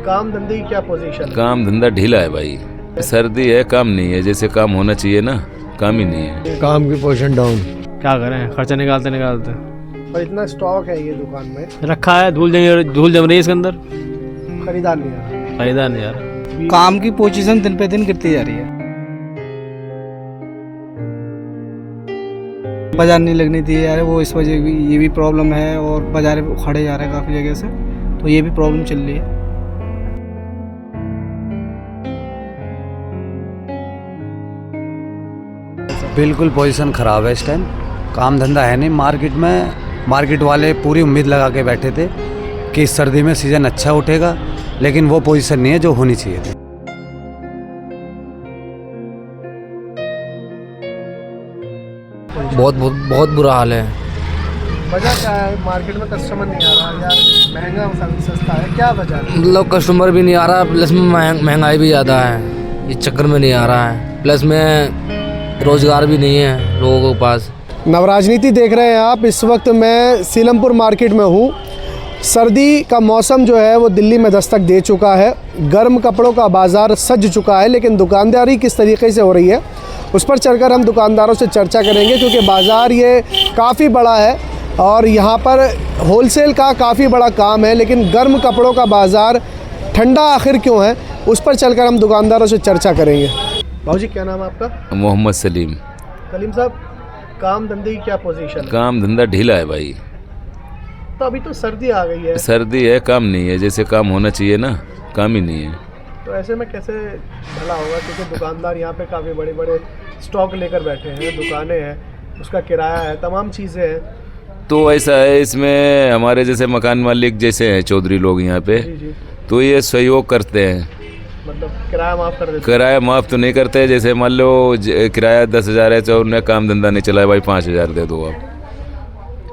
काम धंधे की क्या पोजीशन है? काम धंधा ढीला है भाई, सर्दी है, काम नहीं है, जैसे काम होना चाहिए ना, काम ही नहीं है। काम की पोजीशन डाउन। क्या करें, खर्चा निकालते निकालते और इतना स्टॉक है ये दुकान में, रखा है, धूल जम रही है इसके अंदर, खरीदार नहीं आ रहा। खरीदार नहीं आ रहा। काम की पोजीशन दिन पे दिन गिरती जा रही है। बाजार नहीं लगनी थी यार, वो इस वजह भी ये भी प्रॉब्लम है, और बाजार खड़े जा रहे हैं काफ़ी जगह से, तो ये भी प्रॉब्लम चल रही है। बिल्कुल पोजीशन ख़राब है इस टाइम, काम धंधा है नहीं मार्केट में। मार्केट वाले पूरी उम्मीद लगा के बैठे थे कि इस सर्दी में सीज़न अच्छा उठेगा, लेकिन वो पोजीशन नहीं है जो होनी चाहिए थी। बहुत बुरा हाल है। वजह क्या है? मार्केट में कस्टमर नहीं आ रहा यार, महंगा सस्ता है, क्या वजह है? मतलब कस्टमर भी नहीं आ रहा, प्लस में महंगाई भी ज़्यादा है, इस चक्कर में नहीं आ रहा है, प्लस में रोज़गार भी नहीं है लोगों के पास। नवराजनीति देख रहे हैं आप। इस वक्त मैं सीलमपुर मार्केट में हूँ। सर्दी का मौसम जो है वो दिल्ली में दस्तक दे चुका है, गर्म कपड़ों का बाज़ार सज चुका है, लेकिन दुकानदारी किस तरीके से हो रही है उस पर चलकर हम दुकानदारों से चर्चा करेंगे, क्योंकि बाज़ार ये काफ़ी बड़ा है और यहाँ पर होलसेल का काफ़ी बड़ा काम है, लेकिन गर्म कपड़ों का बाज़ार ठंडा आखिर क्यों है उस पर चलकर हम दुकानदारों से चर्चा करेंगे। भाजी क्या नाम है आपका? मोहम्मद सलीम। सलीम साहब, काम धंधे की क्या पोजीशन है? काम धंधा ढीला है भाई, तो अभी तो सर्दी आ गई है, सर्दी है, काम नहीं है, जैसे काम होना चाहिए ना, काम ही नहीं है। तो ऐसे में कैसे भला होगा? क्योंकि दुकानदार यहाँ पे काफ़ी बड़े बड़े स्टॉक लेकर बैठे हैं, दुकानें हैं, उसका किराया है, तमाम चीज़ें हैं। तो ऐसा है, इसमें हमारे जैसे मकान मालिक जैसे हैं चौधरी लोग यहाँ पे, जी जी, तो ये सहयोग करते हैं, मतलब किराया माफ़ कर देते हैं। किराया माफ़ तो नहीं करते। जैसे मान लो किराया 10,000 है, तो उन्हें काम धंधा नहीं चला है भाई, 5,000 दे दो आप।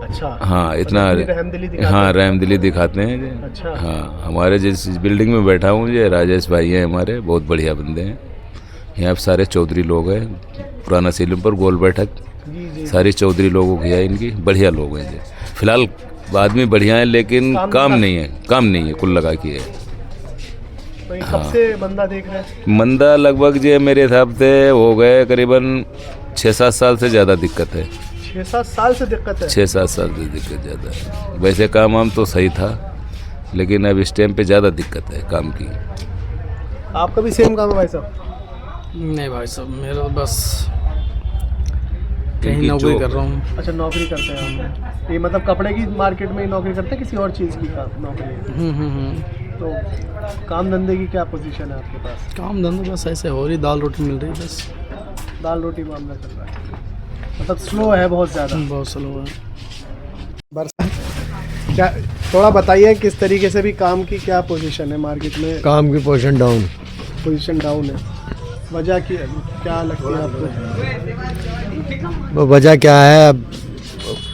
अच्छा, हाँ, इतना रहमदिली दिखाते हाँ हैं। रहमदिली दिखाते हैं जी। अच्छा। हाँ, हमारे जिस बिल्डिंग में बैठा हूँ ये राजेश भाई हैं हमारे, बहुत बढ़िया बंदे हैं। यहाँ पे सारे चौधरी लोग हैं, पुराना सीलमपुर गोल बैठक जी जी, सारी चौधरी लोगों की है, इनकी बढ़िया लोग हैं जी। फिलहाल आदमी बढ़िया है, लेकिन काम नहीं है, काम नहीं है कुल लगा के है। तो ये कब से बंदा देख रहे हैं? मंदा लगभग जो मेरे हिसाब से हो गए करीबन 6-7 साल से ज़्यादा दिक्कत है। 6-7 साल से दिक्कत है? 6-7 साल से दिक्कत ज़्यादा है। वैसे काम वाम तो सही था, लेकिन अब इस टाइम पे ज़्यादा दिक्कत है काम की। आपका भी सेम काम है भाई साहब? नहीं भाई साहब, मेरा तो बस कहीं नौकरी कर रहा हूँ। अच्छा, नौकरी करते हैं आप? ये मतलब कपड़े की मार्केट में ही नौकरी करते हैं, किसी और चीज़ की नौकरी है? तो काम धंधे की क्या पोजीशन है आपके पास? काम धंधा बस ऐसे हो रही, दाल रोटी मिल रही है बस। दाल रोटी मामला चल रहा है, मतलब स्लो है बहुत ज़्यादा। बहुत स्लो है। बरसात क्या, थोड़ा बताइए किस तरीके से भी काम की क्या पोजीशन है मार्केट में? काम की पोजीशन डाउन। पोजीशन डाउन है, वजह की क्या लगती है आपको? वजह क्या है, अब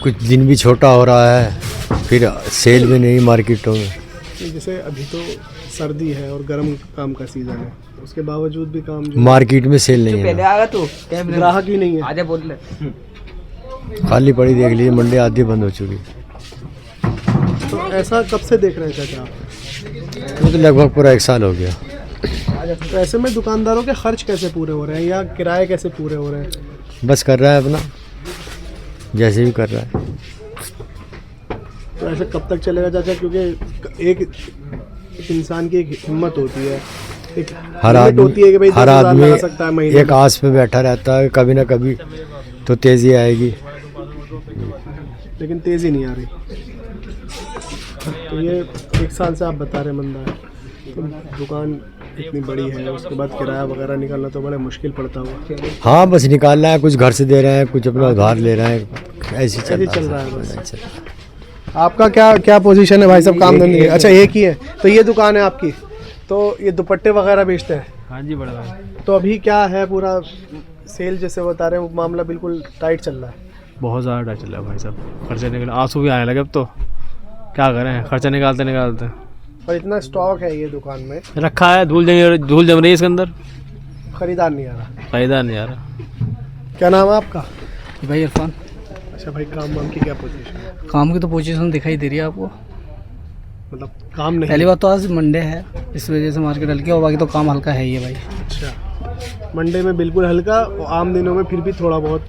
कुछ दिन भी छोटा हो रहा है, फिर सेल भी नहीं मार्केटों में। जैसे अभी तो सर्दी है और गर्म काम का सीज़न है, उसके बावजूद भी काम मार्केट में सेल नहीं है, ग्राहक ही नहीं है। आजा बोल ले। खाली पड़ी देख लीजिए, मंडी आधी बंद हो चुकी। तो ऐसा कब से देख रहे हैं चाचा आप? वो तो लगभग पूरा 1 साल हो गया। तो ऐसे में दुकानदारों के खर्च कैसे पूरे हो रहे हैं या किराए कैसे पूरे हो रहे हैं? बस कर रहा है अपना, जैसे भी कर रहा है। तो ऐसे कब तक चलेगा चाचा? क्योंकि एक इंसान की एक हिम्मत होती है, एक हर लिमिट होती है कि भाई 10,000 आदमी लगा सकता है महीने एक आस पे बैठा रहता है, कभी ना कभी तो तेज़ी आएगी, लेकिन तेज़ी नहीं आ रही। तो ये 1 साल से आप बता रहे मंदा है, तो दुकान इतनी बड़ी है, उसके बाद किराया वगैरह निकालना तो बड़ा मुश्किल पड़ता होगा। हाँ, बस निकालना है, कुछ घर से दे रहे हैं, कुछ अपना उधार ले रहे हैं, ऐसे चल रहा है बस। आपका क्या पोजीशन है भाई साहब काम धंधे की? अच्छा, एक ही है, तो ये दुकान है आपकी, तो ये दुपट्टे वगैरह बेचते हैं? हाँ जी, बड़ा भाई। तो अभी क्या है, पूरा सेल जैसे बता रहे हैं, वो मामला बिल्कुल टाइट चल रहा है? बहुत ज़्यादा टाइट चल रहा है भाई साहब, खर्चा निकल, आंसू भी आने लगे अब तो। क्या करें, खर्चा निकालते निकालते। और इतना स्टॉक है ये दुकान में, रखा है, धूल जम रही है इसके अंदर, खरीदार नहीं आ रहा। खरीदार नहीं आ रहा। क्या नाम है आपका? भाई इरफान। अच्छा भाई, काम वाम की क्या पोजीशन है? काम की तो पोजीशन दिखाई दे रही है आपको। मतलब काम नहीं? पहली बात तो आज मंडे है, इस वजह से मार्केट हल्की है, और बाकी तो काम हल्का है ही है भाई। अच्छा, मंडे में बिल्कुल हल्का, और आम दिनों में फिर भी थोड़ा बहुत,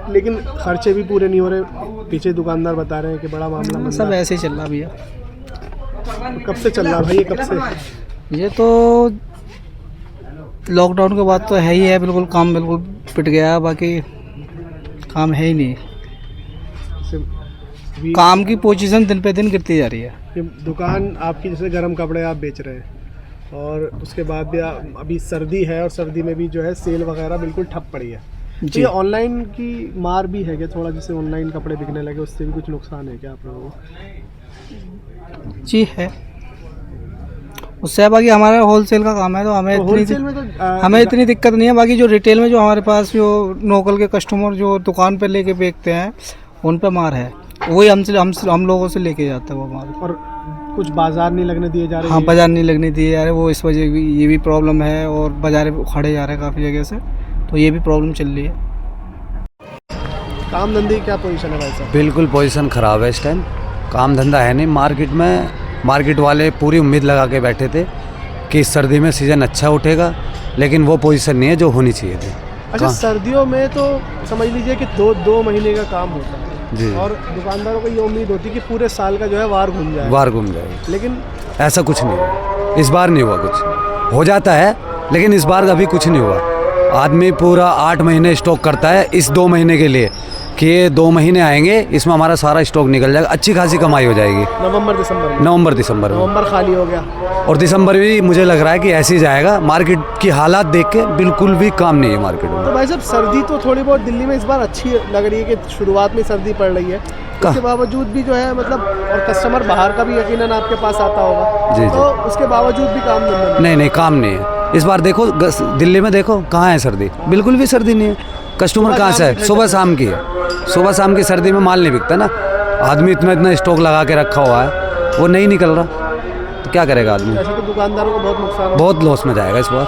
लेकिन खर्चे भी पूरे नहीं हो रहे। पीछे दुकानदार बता रहे हैं कि बड़ा मामला सब ऐसे ही चल रहा भैया। तो कब से चल रहा भाई, ये कब से? ये तो लॉकडाउन के बाद तो है ही है, बिल्कुल काम बिल्कुल पिट गया है, बाकी काम है ही नहीं। भी काम की पोजीशन दिन पे दिन गिरती जा रही है। ये दुकान आपकी, जैसे गर्म कपड़े आप बेच रहे हैं, और उसके बाद भी अभी सर्दी है, और सर्दी में भी जो है सेल वगैरह बिल्कुल ठप पड़ी है। तो ये ऑनलाइन की मार भी है क्या थोड़ा, जैसे ऑनलाइन कपड़े बिकने लगे, उससे भी कुछ नुकसान है क्या आप लोगों को? जी है, उससे बाकी हमारा होलसेल का काम है, तो हमें होलसेल में तो हमें इतनी दिक्कत नहीं है। बाकी जो रिटेल में जो हमारे पास जो लोकल के कस्टमर जो दुकान पे लेके बेचते हैं, उन पे मार है, वही हम लोगों से लेके जाते हैं वो माल। और कुछ बाजार नहीं लगने दिए जा रहे? हाँ, बाजार नहीं लगने दिए जा रहे, वो इस वजह भी ये भी प्रॉब्लम है, और बाजार उखाड़े जा रहे हैं काफ़ी जगह से, तो ये भी प्रॉब्लम चल रही है। काम धंधे की क्या पोजीशन है भाई साहब? बिल्कुल पोजीशन ख़राब है इस टाइम, काम धंधा है नहीं मार्केट में। मार्केट वाले पूरी उम्मीद लगा के बैठे थे कि इस सर्दी में सीज़न अच्छा उठेगा, लेकिन वो पोजीशन नहीं है जो होनी चाहिए थी। अच्छा, सर्दियों में तो समझ लीजिए कि दो महीने का काम होता है जी, और दुकानदारों को ये उम्मीद होती है कि पूरे साल का जो है वार घूम जाए, बाहर घूम जाएगी, लेकिन ऐसा कुछ नहीं हुआ। इस बार नहीं हुआ, कुछ हो जाता है लेकिन इस बार अभी कुछ नहीं हुआ। आदमी पूरा 8 महीने स्टॉक करता है इस 2 महीने के लिए कि ये 2 महीने आएंगे, इसमें हमारा सारा स्टॉक निकल जाएगा, अच्छी खासी कमाई हो जाएगी। नवंबर दिसंबर में, दिसंबर में, नवंबर खाली हो गया, और दिसंबर भी मुझे लग रहा है कि ऐसे ही जाएगा। मार्केट की हालात देख के बिल्कुल भी काम नहीं है मार्केट में। तो भाई साहब सर्दी तो थोड़ी बहुत दिल्ली में इस बार अच्छी लग रही है कि शुरुआत में सर्दी पड़ रही है, उसके बावजूद भी जो है मतलब, और कस्टमर बाहर का भी यकीनन आपके पास आता होगा, जी, तो उसके बावजूद भी काम नहीं काम नहीं है इस बार। देखो दिल्ली में देखो कहाँ है सर्दी, बिल्कुल भी सर्दी नहीं है। कस्टमर कहाँ से है? सुबह शाम की है, सुबह शाम की सर्दी में माल नहीं बिकता ना। आदमी इतना स्टॉक लगा के रखा हुआ है, वो नहीं निकल रहा, तो क्या करेगा आदमी? ऐसे तो दुकानदारों को बहुत नुकसान, बहुत लॉस में जाएगा इस बार।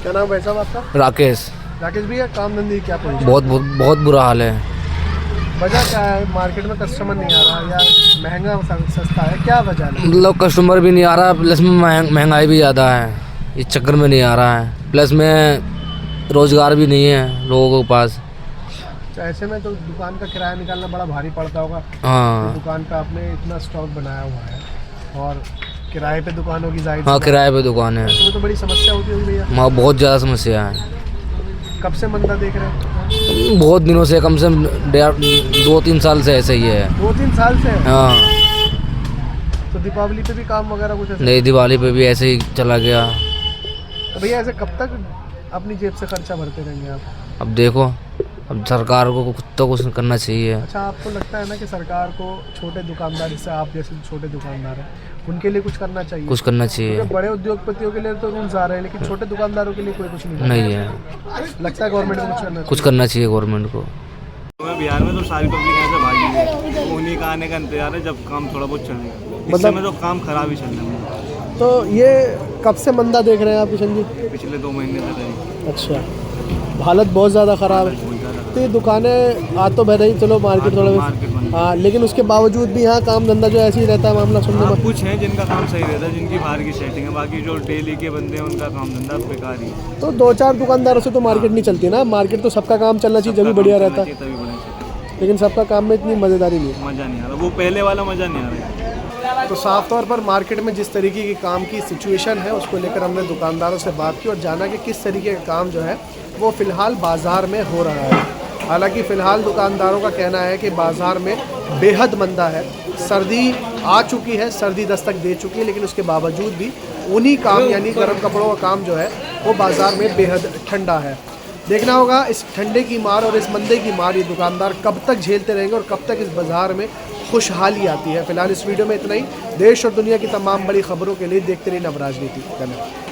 क्या नाम है भाई साहब आपका? राकेश। राकेश भैया, काम धंधे की क्या पोजीशन? बहुत बुरा हाल है। वजह क्या है? मार्केट में कस्टमर नहीं आ रहा, या महंगा सस्ता है, क्या वजह है? मतलब कस्टमर भी नहीं आ रहा, प्लस में महंगाई भी ज़्यादा है, इस चक्कर में नहीं आ रहा है, प्लस में रोज़गार भी नहीं है लोगों के पास। तो ऐसे में तो दुकान का किराया निकालना बड़ा भारी पड़ता होगा। हाँ, दुकान का आपने इतना स्टॉक बनाया हुआ है, और किराए पे दुकान होगी जाहिर। हाँ, किराए पे दुकान है, इसमें तो बड़ी समस्या होती होगी भैया। वहाँ बहुत ज़्यादा समस्या है। कब से मंदा देख रहे हैं? बहुत दिनों से, कम से कम 2-3 साल से ऐसे ही है। 2-3 साल से? हाँ। तो दीपावली पे भी काम वगैरह कुछ ऐसे? नई दिवाली पे भी ऐसे ही चला गया। तो भैया ऐसे कब तक अपनी जेब से खर्चा भरते रहेंगे आप? अब देखो, अब सरकार को कुछ तो कुछ करना चाहिए। अच्छा, आपको लगता है ना कि सरकार को छोटे दुकानदार, जैसे आप जैसे छोटे दुकानदार हैं, उनके लिए कुछ करना चाहिए? कुछ करना चाहिए। क्योंकि बड़े उद्योगपतियों के लिए तो रूल्स आ रहे हैं, लेकिन छोटे दुकानदारों के लिए कोई कुछ नहीं है। लगता है गवर्नमेंट को कुछ करना चाहिए गवर्नमेंट को। बिहार में तो सारी पब्लिक ऐसे भागी है, तो उन्हीं का आने का इंतजार है जब काम थोड़ा बहुत चलेगा। इस समय तो काम खराब ही चल रहा है। तो ये कब से मंदा देख रहे हैं आप किशन जी? पिछले 2 महीने से। अच्छा, हालत बहुत ज़्यादा ख़राब है। तो ये दुकानें आ तो बह रही, चलो मार्केट थोड़ा, हाँ, लेकिन उसके बावजूद भी यहाँ काम धंधा जो ऐसे ही रहता है, मामला सुनने में। कुछ हैं जिनका काम सही रहता है, जिनकी बाहर की सेटिंग है, बाकी जो डेली के बंदे हैं उनका काम धंधा बेकार ही है। तो 2-4 दुकानदारों से तो मार्केट नहीं चलती ना, मार्केट तो सबका काम चलना चाहिए, जब भी बढ़िया रहता है, तभी बढ़िया चलता लेकिन सबका काम में इतनी मज़ेदारी नहीं है, मज़ा नहीं आ रहा, वो पहले वाला मज़ा नहीं आ रहा। तो साफ तौर पर मार्केट में जिस तरीके की काम की सिचुएशन है, उसको लेकर हमने दुकानदारों से बात की और जाना कि किस तरीके का काम जो है वो फ़िलहाल बाज़ार में हो रहा है। हालांकि फ़िलहाल दुकानदारों का कहना है कि बाज़ार में बेहद मंदा है, सर्दी आ चुकी है, सर्दी दस्तक दे चुकी है, लेकिन उसके बावजूद भी उन्हीं काम यानी गर्म कपड़ों का काम जो है वो बाज़ार में बेहद ठंडा है। देखना होगा इस ठंडे की मार और इस मंदे की मार ये दुकानदार कब तक झेलते रहेंगे और कब तक इस बाज़ार में खुशहाली आती है। फिलहाल इस वीडियो में इतना ही। देश और दुनिया की तमाम बड़ी खबरों के लिए देखते रहिए नवराज नीति। धन्यवाद।